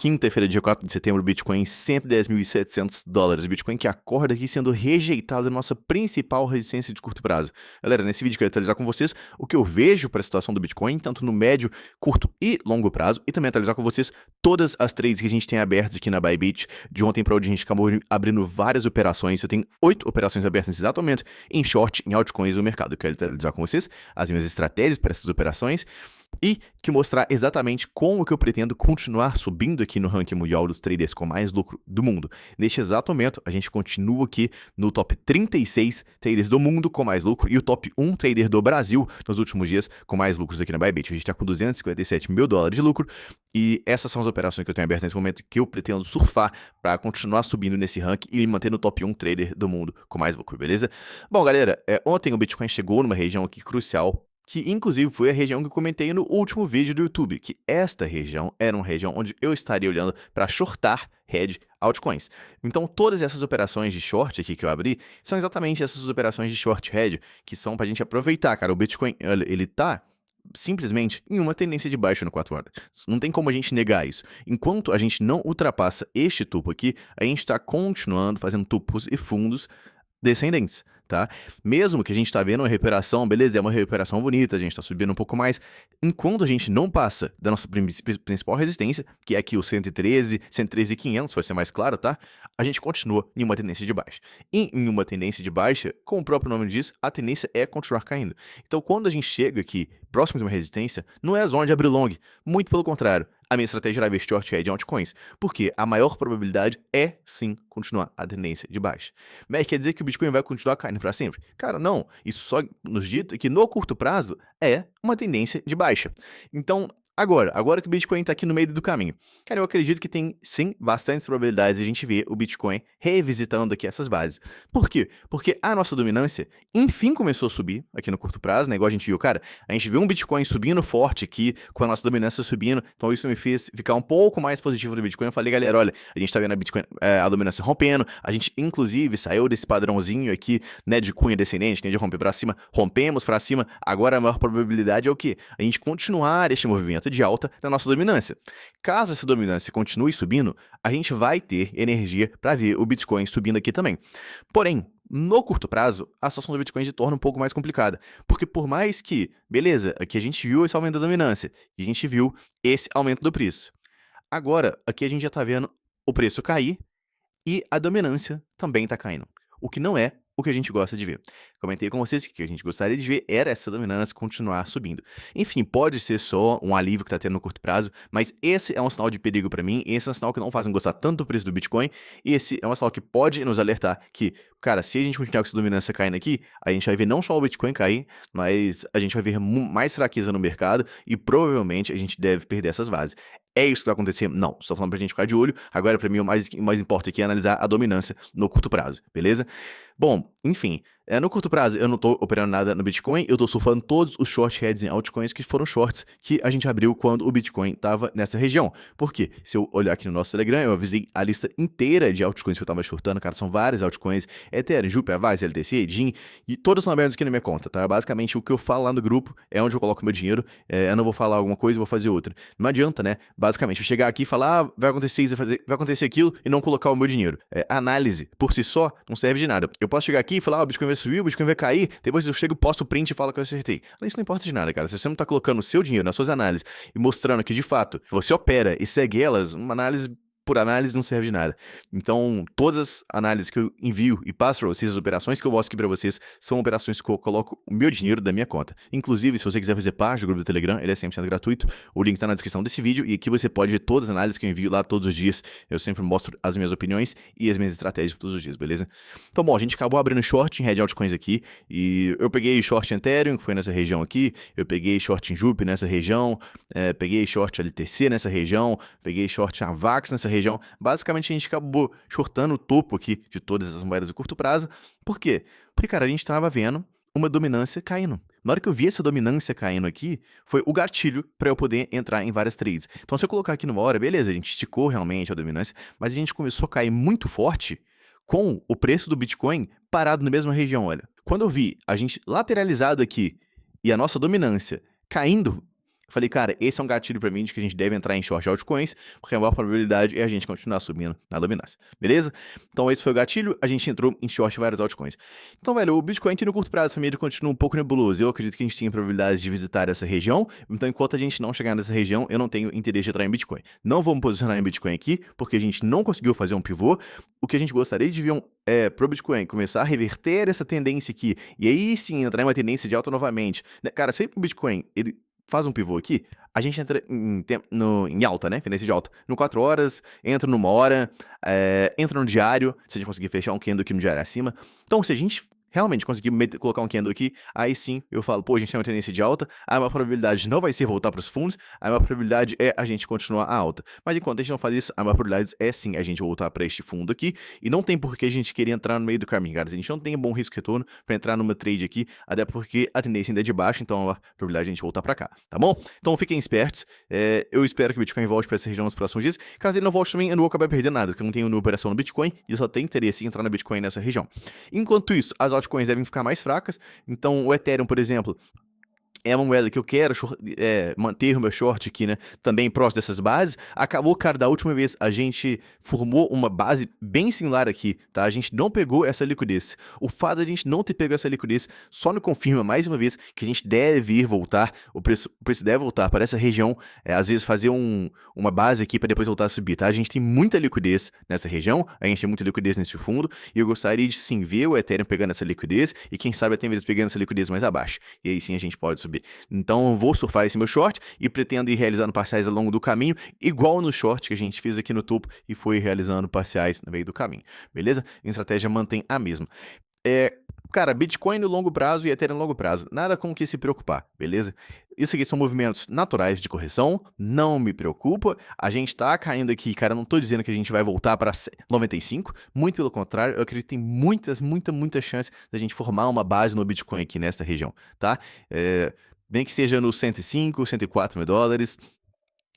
Quinta-feira, dia 4 de setembro, o Bitcoin em $110.700. Bitcoin que acorda aqui sendo rejeitado da nossa principal resistência de curto prazo. Galera, nesse vídeo eu quero atualizar com vocês o que eu vejo para a situação do Bitcoin, tanto no médio, curto e longo prazo, e também atualizar com vocês todas as trades que a gente tem abertas aqui na Bybit. De ontem para hoje a gente acabou abrindo várias operações. Eu tenho 8 operações abertas nesse exato momento em short, em altcoins do mercado. Eu quero atualizar com vocês as minhas estratégias para essas operações e te mostrar exatamente como que eu pretendo continuar subindo aqui no ranking mundial dos traders com mais lucro do mundo. Neste exato momento, a gente continua aqui no top 36 traders do mundo com mais lucro e o top 1 trader do Brasil nos últimos dias com mais lucros aqui na Bybit. A gente está com $257 mil de lucro e essas são as operações que eu tenho abertas nesse momento que eu pretendo surfar para continuar subindo nesse ranking e me manter no top 1 trader do mundo com mais lucro, beleza? Bom, galera, ontem o Bitcoin chegou numa região aqui crucial, que inclusive foi a região que eu comentei no último vídeo do YouTube, que esta região era uma região onde eu estaria olhando para shortar hedge altcoins. Então todas essas operações de short aqui que eu abri são exatamente essas operações de short hedge que são para a gente aproveitar, cara. O Bitcoin, ele tá simplesmente em uma tendência de baixa no 4 horas. Não tem como a gente negar isso. Enquanto a gente não ultrapassa este topo aqui, a gente está continuando fazendo topos e fundos descendentes, tá? Mesmo que a gente tá vendo uma recuperação, beleza, é uma recuperação bonita, a gente tá subindo um pouco mais, enquanto a gente não passa da nossa principal resistência, que é aqui o 113, 113.500, para ser mais claro, tá? A gente continua em uma tendência de baixa. E em uma tendência de baixa, como o próprio nome diz, a tendência é continuar caindo. Então, quando a gente chega aqui próximo de uma resistência, não é a zona de abrir long, muito pelo contrário. A minha estratégia era ver short hedge em altcoins, porque a maior probabilidade é, sim, continuar a tendência de baixa. Mas quer dizer que o Bitcoin vai continuar caindo para sempre? Cara, não. Isso só nos dita que no curto prazo é uma tendência de baixa. Então, agora que o Bitcoin está aqui no meio do caminho, cara, eu acredito que tem, sim, bastantes probabilidades de a gente ver o Bitcoin revisitando aqui essas bases. Por quê? Porque a nossa dominância, enfim, começou a subir aqui no curto prazo, né? Igual a gente viu, cara, a gente viu um Bitcoin subindo forte aqui, com a nossa dominância subindo, então isso me fez ficar um pouco mais positivo do Bitcoin. Eu falei, galera, olha, a gente tá vendo a Bitcoin, a dominância rompendo, a gente, inclusive, saiu desse padrãozinho aqui, né, de cunha descendente, que a gente romper pra cima, rompemos pra cima, agora a maior probabilidade é o quê? A gente continuar este movimento de alta da nossa dominância. Caso essa dominância continue subindo, a gente vai ter energia para ver o Bitcoin subindo aqui também. Porém, no curto prazo, a situação do Bitcoin se torna um pouco mais complicada, porque por mais que, beleza, aqui a gente viu esse aumento da dominância, e a gente viu esse aumento do preço. Agora, aqui a gente já está vendo o preço cair e a dominância também está caindo, o que não é o que a gente gosta de ver. Comentei com vocês que o que a gente gostaria de ver era essa dominância continuar subindo. Enfim, pode ser só um alívio que está tendo no curto prazo, mas esse é um sinal de perigo para mim, esse é um sinal que não faz gostar tanto do preço do Bitcoin, e esse é um sinal que pode nos alertar que, cara, se a gente continuar com essa dominância caindo aqui, a gente vai ver não só o Bitcoin cair, mas a gente vai ver mais fraqueza no mercado e provavelmente a gente deve perder essas bases. É isso que vai acontecer? Não, só falando pra gente ficar de olho. Agora, pra mim, o mais importa aqui é analisar a dominância no curto prazo, beleza? Bom, enfim, no curto prazo eu não tô operando nada no Bitcoin, eu tô surfando todos os short heads em altcoins que foram shorts que a gente abriu quando o Bitcoin tava nessa região. Por quê? Se eu olhar aqui no nosso Telegram, eu avisei a lista inteira de altcoins que eu tava shortando, cara, são várias altcoins, Ethereum, Jupiter, Aave, LTC, Edin, e todas são abertas aqui na minha conta, tá? Basicamente, o que eu falo lá no grupo é onde eu coloco meu dinheiro, eu não vou falar alguma coisa e vou fazer outra. Não adianta, né? Basicamente, eu chegar aqui e falar, vai acontecer isso, vai acontecer aquilo, e não colocar o meu dinheiro. Análise, por si só, não serve de nada. Eu posso chegar aqui e falar, o Bitcoin vai subir, o Bitcoin vai cair, depois eu chego, posto o print e falo que eu acertei. Mas isso não importa de nada, cara. Se você não tá colocando o seu dinheiro nas suas análises e mostrando que, de fato, você opera e segue elas, uma análise por análise não serve de nada. Então, todas as análises que eu envio e passo para vocês, as operações que eu mostro aqui para vocês, são operações que eu coloco o meu dinheiro da minha conta. Inclusive, se você quiser fazer parte do grupo do Telegram, ele é 100% gratuito. O link tá na descrição desse vídeo e aqui você pode ver todas as análises que eu envio lá todos os dias. Eu sempre mostro as minhas opiniões e as minhas estratégias todos os dias, beleza? Então, bom, a gente acabou abrindo short em hedge altcoins aqui e eu peguei short em Ethereum, que foi nessa região aqui, eu peguei short em Jupiter nessa região, peguei short LTC nessa região, peguei short Avax nessa região. Basicamente, a gente acabou shortando o topo aqui de todas as moedas de curto prazo. Por quê? Porque, cara, a gente estava vendo uma dominância caindo. Na hora que eu vi essa dominância caindo aqui, foi o gatilho para eu poder entrar em várias trades. Então, se eu colocar aqui numa hora, beleza, a gente esticou realmente a dominância, mas a gente começou a cair muito forte com o preço do Bitcoin parado na mesma região, olha. Quando eu vi a gente lateralizado aqui e a nossa dominância caindo, Falei, cara, esse é um gatilho pra mim de que a gente deve entrar em short de altcoins, porque a maior probabilidade é a gente continuar subindo na dominância, beleza? Então esse foi o gatilho, a gente entrou em short de várias altcoins. Então, velho, o Bitcoin aqui no curto prazo também ele continua um pouco nebuloso. Eu acredito que a gente tem probabilidade de visitar essa região, então enquanto a gente não chegar nessa região, eu não tenho interesse de entrar em Bitcoin. Não vou me posicionar em Bitcoin aqui, porque a gente não conseguiu fazer um pivô. O que a gente gostaria de ver pro Bitcoin começar a reverter essa tendência aqui, e aí sim entrar em uma tendência de alta novamente. Cara, se o Bitcoin ele faz um pivô aqui, a gente entra em alta, né? Tendência de alta. No 4 horas, entra numa hora, entra no diário, se a gente conseguir fechar um candle aqui no diário acima. Então, se a gente realmente conseguir colocar um candle aqui, aí sim eu falo, pô, a gente tem uma tendência de alta, a maior probabilidade não vai ser voltar para os fundos, a maior probabilidade é a gente continuar a alta. Mas enquanto a gente não faz isso, a maior probabilidade é sim a gente voltar para este fundo aqui, e não tem por que a gente querer entrar no meio do caminho, cara. A gente não tem bom risco retorno para entrar numa trade aqui, até porque a tendência ainda é de baixo, então a maior probabilidade de a gente voltar para cá, tá bom? Então fiquem espertos, eu espero que o Bitcoin volte para essa região nos próximos dias. Caso ele não volte também, eu não vou acabar perdendo nada, porque eu não tenho operação no Bitcoin, e eu só tenho interesse em entrar no Bitcoin nessa região. Enquanto isso, as altcoins devem ficar mais fracas, então o Ethereum, por exemplo, é uma moeda que eu quero manter o meu short aqui, né? Também próximo dessas bases. Acabou, cara, da última vez a gente formou uma base bem similar aqui, tá? A gente não pegou essa liquidez. O fato de a gente não ter pegado essa liquidez só nos confirma mais uma vez que a gente deve ir voltar, o preço deve voltar para essa região, às vezes fazer uma base aqui para depois voltar a subir, tá? A gente tem muita liquidez nessa região, a gente tem muita liquidez nesse fundo, e eu gostaria de sim ver o Ethereum pegando essa liquidez e quem sabe até mesmo pegando essa liquidez mais abaixo. E aí sim a gente pode subir. Então eu vou surfar esse meu short e pretendo ir realizando parciais ao longo do caminho, igual no short que a gente fez aqui no topo e foi realizando parciais no meio do caminho, beleza? A estratégia mantém a mesma. Cara, Bitcoin no longo prazo e Ethereum no longo prazo, nada com o que se preocupar, beleza? Isso aqui são movimentos naturais de correção, não me preocupa. A gente tá caindo aqui, cara, eu não tô dizendo que a gente vai voltar para 95, muito pelo contrário, eu acredito que tem muita chance da gente formar uma base no Bitcoin aqui nesta região, tá? Bem que seja nos 105, 104 mil dólares.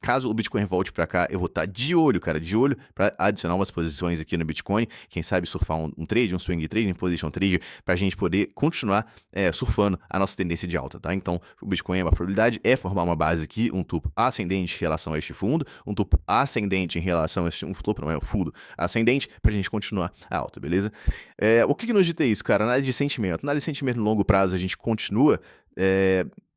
Caso o Bitcoin volte para cá, eu vou estar de olho, cara, de olho para adicionar umas posições aqui no Bitcoin. Quem sabe surfar um trade, um swing trade, um position trade, para a gente poder continuar surfando a nossa tendência de alta, tá? Então, o Bitcoin, a probabilidade é formar uma base aqui, um topo ascendente em relação a este fundo, um topo ascendente em relação a este topo, não é o fundo ascendente, para a gente continuar a alta, beleza? O que nos dita isso, cara? Análise de sentimento. Análise de sentimento no longo prazo, a gente continua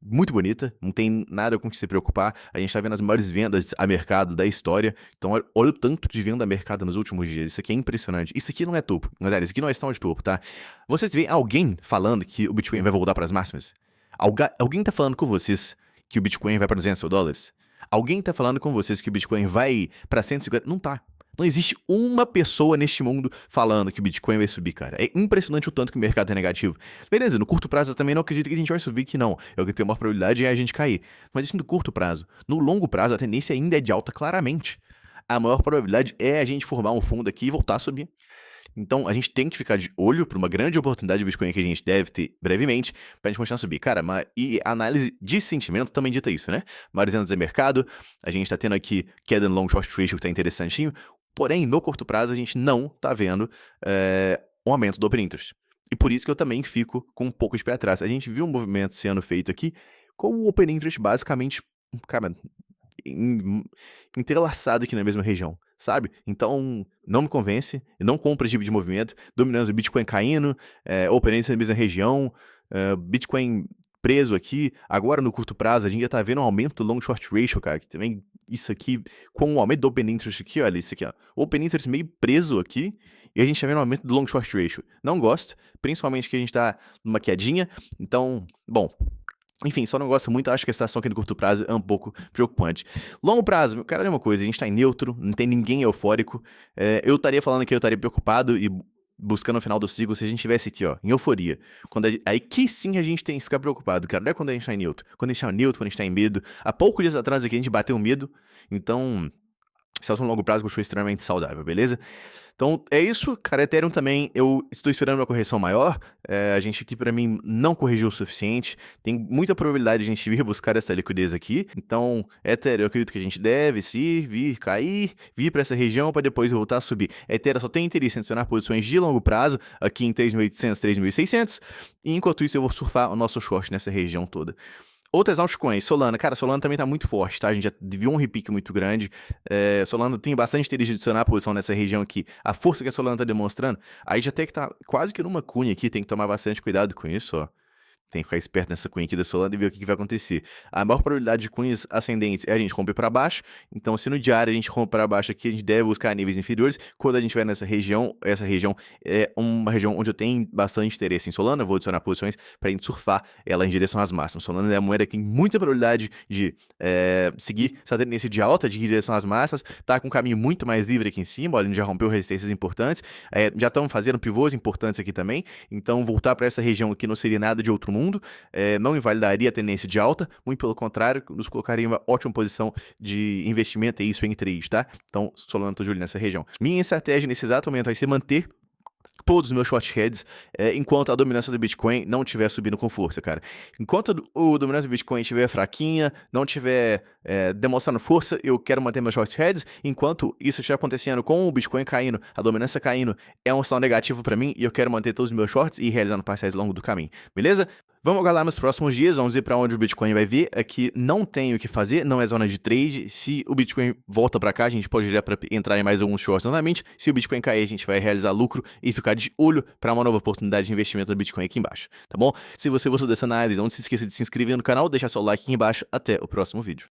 muito bonita, não tem nada com que se preocupar. A gente tá vendo as maiores vendas a mercado da história. Então, olha o tanto de venda a mercado nos últimos dias. Isso aqui é impressionante. Isso aqui não é topo, galera. Isso aqui não é estão de topo, tá? Vocês veem alguém falando que o Bitcoin vai voltar para as máximas? Alguém tá falando com vocês que o Bitcoin vai para 200 mil dólares? Alguém tá falando com vocês que o Bitcoin vai para 150? Não tá. Não existe uma pessoa neste mundo falando que o Bitcoin vai subir, cara. É impressionante o tanto que o mercado é negativo. Beleza, no curto prazo eu também não acredito que a gente vai subir, que não. É o que tem uma probabilidade é a gente cair. Mas isso no curto prazo. No longo prazo, a tendência ainda é de alta, claramente. A maior probabilidade é a gente formar um fundo aqui e voltar a subir. Então, a gente tem que ficar de olho para uma grande oportunidade de Bitcoin que a gente deve ter brevemente para a gente continuar a subir. Cara, e a análise de sentimento também dita isso, né? Maiores vendas de mercado, a gente está tendo aqui queda no long short ratio que está interessantinho, porém, no curto prazo, a gente não está vendo um aumento do open interest. E por isso que eu também fico com um pouco de pé atrás. A gente viu um movimento sendo feito aqui com o open interest basicamente, cara, entrelaçado aqui na mesma região, sabe? Então, não me convence, não compra esse tipo de movimento, dominância do Bitcoin caindo, open interest na mesma região, Bitcoin preso aqui. Agora, no curto prazo, a gente já tá vendo um aumento do long short ratio, cara, que também, isso aqui, com o aumento do open interest aqui, olha isso aqui, ó, o open interest meio preso aqui, e a gente tá vendo um aumento do long short ratio. Não gosto, principalmente que a gente tá numa quedinha, então, bom, enfim, só não gosto muito, acho que a situação aqui no curto prazo é um pouco preocupante. Longo prazo, cara, é uma coisa, a gente tá em neutro, não tem ninguém eufórico, eu estaria falando que eu estaria preocupado e buscando o final do ciclo se a gente estivesse aqui, ó, em euforia. Aí que sim a gente tem que ficar preocupado, cara, não é quando a gente tá em neutro. Quando a gente tá em neutro, quando a gente tá em medo. Há poucos dias atrás aqui a gente bateu medo, então, situação no longo prazo foi extremamente saudável, beleza? Então, é isso, cara. Ethereum também, eu estou esperando uma correção maior. A gente aqui, pra mim, não corrigiu o suficiente. Tem muita probabilidade de a gente vir buscar essa liquidez aqui. Então, Ethereum, eu acredito que a gente deve vir cair, vir para essa região para depois voltar a subir. Ethereum só tem interesse em adicionar posições de longo prazo, aqui em 3.800, 3.600. E enquanto isso, eu vou surfar o nosso short nessa região toda. Outras altcoins, Solana. Cara, Solana também tá muito forte, tá? A gente já viu um repique muito grande. Solana tem bastante interesse de adicionar a posição nessa região aqui. A força que a Solana tá demonstrando, aí já tem que tá quase que numa cunha aqui, tem que tomar bastante cuidado com isso, ó. Tem que ficar esperto nessa cunha aqui da Solana e ver o que vai acontecer. A maior probabilidade de cunhas ascendentes é a gente romper para baixo. Então, se no diário a gente romper para baixo aqui, a gente deve buscar níveis inferiores. Quando a gente vai nessa região, essa região é uma região onde eu tenho bastante interesse em Solana. Eu vou adicionar posições para a gente surfar ela em direção às máximas. Solana é a moeda que tem muita probabilidade de seguir essa tendência de alta, de direção às massas. Tá com um caminho muito mais livre aqui em cima. Olha, a gente já rompeu resistências importantes. Já estamos fazendo pivôs importantes aqui também. Então, voltar para essa região aqui não seria nada de outro mundo. Não invalidaria a tendência de alta, muito pelo contrário, nos colocaria em uma ótima posição de investimento, e isso em trade, tá? Então, Solana, tô de olho nessa região. Minha estratégia nesse exato momento vai ser manter todos os meus short heads enquanto a dominância do Bitcoin não estiver subindo com força, cara. Enquanto a dominância do Bitcoin estiver fraquinha, não estiver demonstrando força, eu quero manter meus short heads. Enquanto isso estiver acontecendo com o Bitcoin caindo, a dominância caindo, é um sinal negativo para mim e eu quero manter todos os meus shorts e ir realizando parciais ao longo do caminho, beleza? Vamos aguardar nos próximos dias, vamos ver para onde o Bitcoin vai vir. Aqui não tem o que fazer, não é zona de trade. Se o Bitcoin volta para cá, a gente pode ir para entrar em mais alguns shorts novamente. Se o Bitcoin cair, a gente vai realizar lucro e ficar de olho para uma nova oportunidade de investimento no Bitcoin aqui embaixo, tá bom? Se você gostou dessa análise, não se esqueça de se inscrever no canal, deixar seu like aqui embaixo. Até o próximo vídeo.